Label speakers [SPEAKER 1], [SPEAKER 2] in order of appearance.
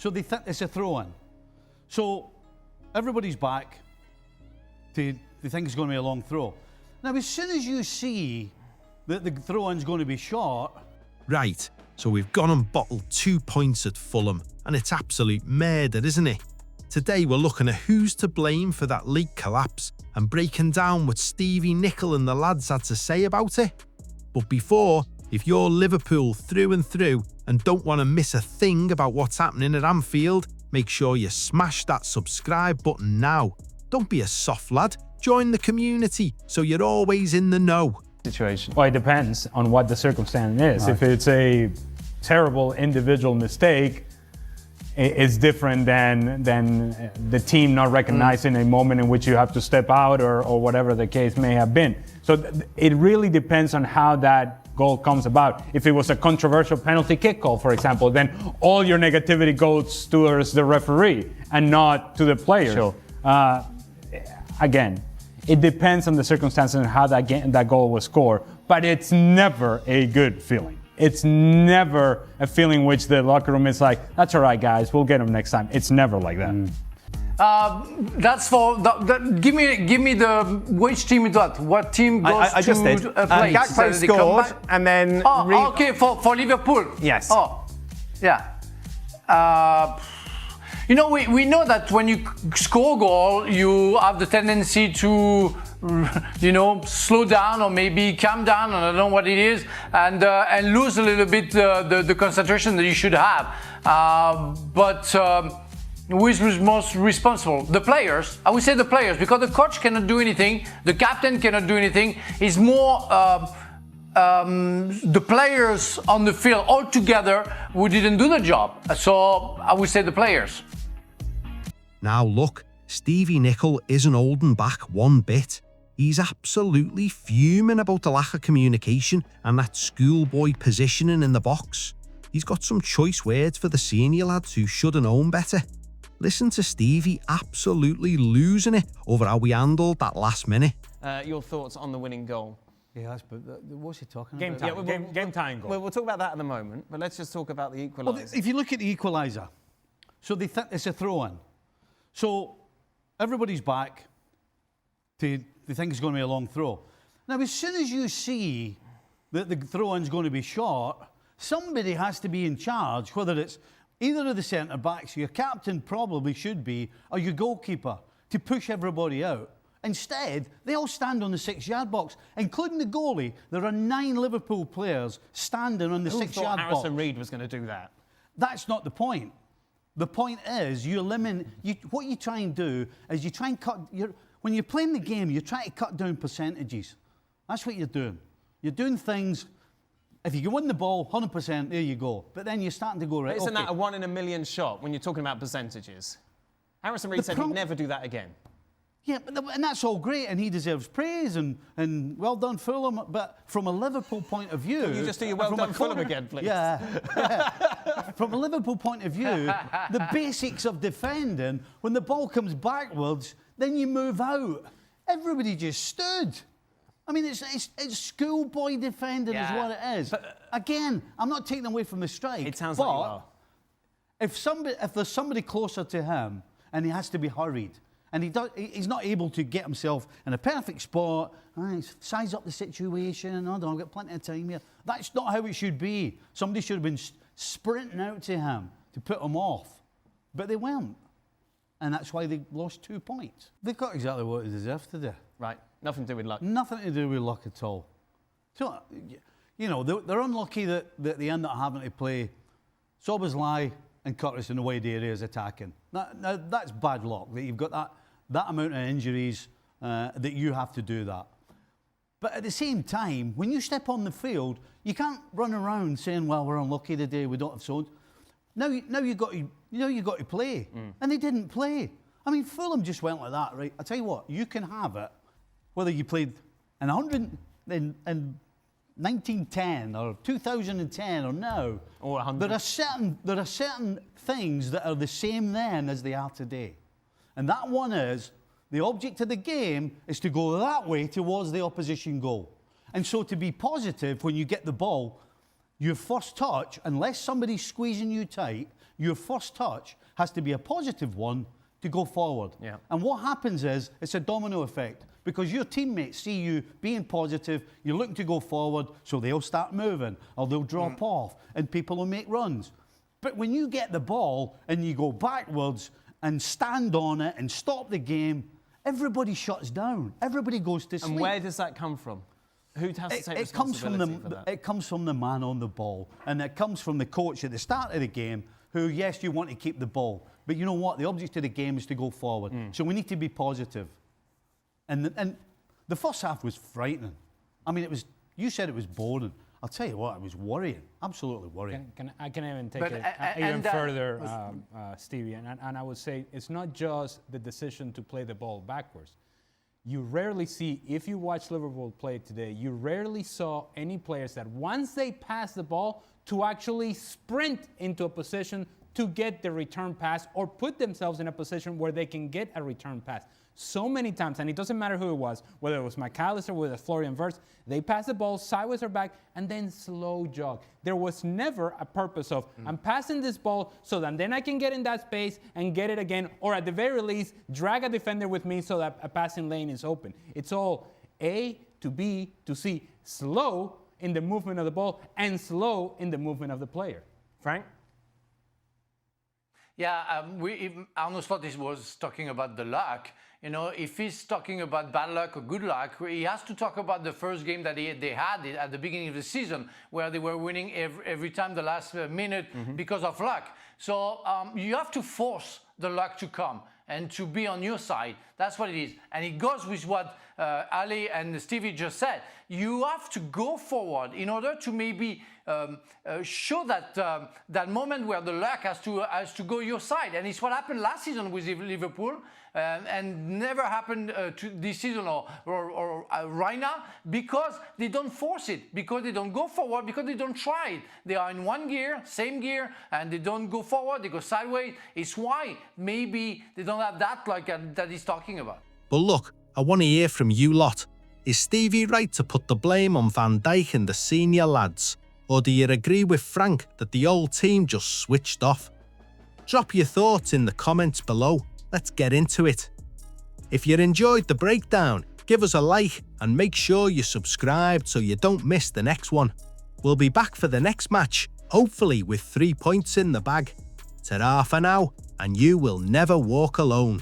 [SPEAKER 1] So they think it's a throw-in. So everybody's back. They think it's going to be a long throw. Now, as soon as you see that the throw-in's going to be short...
[SPEAKER 2] Right, so we've gone and bottled 2 points at Fulham, and it's absolute murder, isn't it? Today we're looking at who's to blame for that league collapse and breaking down what Stevie Nicol and the lads had to say about it. But before, if you're Liverpool through and through and don't want to miss a thing about what's happening at Anfield, make sure you smash that subscribe button now. Don't be a soft lad, join the community so you're always in the know.
[SPEAKER 3] Situation.
[SPEAKER 4] Well, it depends on what the circumstance is.
[SPEAKER 1] Right.
[SPEAKER 4] If it's a terrible individual mistake, it's different than the team not recognizing a moment in which you have to step out or whatever the case may have been. So it really depends on how that goal comes about. If it was a controversial penalty kick goal, for example, then all your negativity goes towards the referee and not to the players.
[SPEAKER 3] Sure.
[SPEAKER 4] Again, it depends on the circumstances and how that goal was scored, but it's never a good feeling. It's never a feeling which the locker room is like, that's all right, guys, we'll get them next time. It's never like that.
[SPEAKER 5] That's for give me the which team is that? What team goes
[SPEAKER 3] I just did.
[SPEAKER 5] to a place?
[SPEAKER 3] Gakpo
[SPEAKER 5] They come
[SPEAKER 3] scored,
[SPEAKER 5] back?
[SPEAKER 3] and then...
[SPEAKER 5] Okay, for Liverpool.
[SPEAKER 3] Yes.
[SPEAKER 5] Oh, yeah. We know that when you score a goal, you have the tendency to, slow down or maybe calm down, I don't know what it is, and lose a little bit the concentration that you should have. But who is most responsible? The players. I would say the players, because the coach cannot do anything, the captain cannot do anything. It's more the players on the field all together who didn't do the job. So I would say the players.
[SPEAKER 2] Now look, Stevie Nicol isn't holding back one bit. He's absolutely fuming about the lack of communication and that schoolboy positioning in the box. He's got some choice words for the senior lads who should have known better. Listen to Stevie absolutely losing it over how we handled that last minute.
[SPEAKER 3] Your thoughts on the winning goal?
[SPEAKER 1] Yeah, but what's he talking
[SPEAKER 4] Game
[SPEAKER 1] about?
[SPEAKER 4] time. Game time goal.
[SPEAKER 3] We'll talk about that in a moment, but let's just talk about the equaliser.
[SPEAKER 1] Well, if you look at the equaliser, so they think it's a throw-in. So everybody's back. They think it's going to be a long throw. Now, as soon as you see that the throw-in's going to be short, somebody has to be in charge, whether it's either of the centre-backs, your captain probably should be, or your goalkeeper, to push everybody out. Instead, they all stand on the 6-yard box, including the goalie. There are 9 Liverpool players standing on the 6-yard box.
[SPEAKER 3] Harrison Reed was going to do that.
[SPEAKER 1] That's not the point. The point is, what you try and do is you try and cut... When you're playing the game, you try to cut down percentages. That's what you're doing. You're doing things... If you can win the ball, 100%, there you go. But then you're starting to go, right,
[SPEAKER 3] But isn't that a 1 in a million shot when you're talking about percentages? Harrison Reed said he'd never do that again.
[SPEAKER 1] Yeah, and that's all great, and he deserves praise, and well done, Fulham. But from a Liverpool point of view...
[SPEAKER 3] Can you just do your well done, Fulham again, please?
[SPEAKER 1] Yeah. From a Liverpool point of view, the basics of defending, when the ball comes backwards, then you move out. Everybody just stood. I mean, it's schoolboy defending is what it is. But, again, I'm not taking away from the strike.
[SPEAKER 3] It sounds like you are.
[SPEAKER 1] If there's somebody closer to him and he has to be hurried, and he's not able to get himself in a perfect spot, size up the situation, I've got plenty of time here. That's not how it should be. Somebody should have been sprinting out to him to put him off. But they weren't. And that's why they lost 2 points. They got exactly what they deserved to do.
[SPEAKER 3] Right, nothing to do with luck.
[SPEAKER 1] Nothing to do with luck at all. So, they're unlucky that they end up having to play Szoboszlai and Curtis in the wide areas attacking. Now, that's bad luck, that you've got that amount of injuries, that you have to do that. But at the same time, when you step on the field, you can't run around saying, well, we're unlucky today, we don't have so. Now you've got to play. And they didn't play. I mean, Fulham just went like that, right? I tell you what, you can have it, whether you played in 1910 or 2010 or now.
[SPEAKER 3] Or 100.
[SPEAKER 1] There are certain things that are the same then as they are today. And that one is, the object of the game is to go that way towards the opposition goal. And so to be positive when you get the ball, your first touch, unless somebody's squeezing you tight, your first touch has to be a positive one to go forward.
[SPEAKER 3] Yeah.
[SPEAKER 1] And what happens is, it's a domino effect, because your teammates see you being positive, you're looking to go forward, so they'll start moving, or they'll drop off, and people will make runs. But when you get the ball and you go backwards and stand on it and stop the game, everybody shuts down. Everybody goes to sleep.
[SPEAKER 3] And where does that come from? Who has to take responsibility for that?
[SPEAKER 1] It comes from the man on the ball, and it comes from the coach at the start of the game, who, yes, you want to keep the ball, but you know what? The object of the game is to go forward. So we need to be positive. And the first half was frightening. I mean, you said it was boring. I'll tell you what, it was worrying, absolutely worrying.
[SPEAKER 4] I can even take
[SPEAKER 5] But,
[SPEAKER 4] it
[SPEAKER 5] and
[SPEAKER 4] even
[SPEAKER 5] that
[SPEAKER 4] further, Stevie, and I would say it's not just the decision to play the ball backwards. You rarely see, if you watch Liverpool play today, you rarely saw any players that once they pass the ball to actually sprint into a position to get the return pass or put themselves in a position where they can get a return pass. So many times, and it doesn't matter who it was, whether it was McAllister, whether it was Florian Wirtz, they pass the ball sideways or back and then slow jog. There was never a purpose of, I'm passing this ball so that then I can get in that space and get it again, or at the very least, drag a defender with me so that a passing lane is open. It's all A to B to C, slow in the movement of the ball and slow in the movement of the player.
[SPEAKER 3] Frank?
[SPEAKER 5] Yeah, Arne Slot was talking about the luck. You know, if he's talking about bad luck or good luck, he has to talk about the first game that they had at the beginning of the season, where they were winning every time the last minute because of luck. So you have to force the luck to come and to be on your side. That's what it is. And it goes with what Ali and Stevie just said. You have to go forward in order to maybe show that moment where the luck has to go your side. And it's what happened last season with Liverpool, and never happened to this season or right now, because they don't force it, because they don't go forward, because they don't try it. They are in one gear, same gear, and they don't go forward, they go sideways. It's why maybe they don't have that luck that he's talking about.
[SPEAKER 2] But look, I want to hear from you lot. Is Stevie right to put the blame on Van Dijk and the senior lads? Or do you agree with Frank that the old team just switched off? Drop your thoughts in the comments below. Let's get into it. If you enjoyed the breakdown, give us a like and make sure you're subscribed so you don't miss the next one. We'll be back for the next match, hopefully with 3 points in the bag. Ta-ra for now, and you will never walk alone.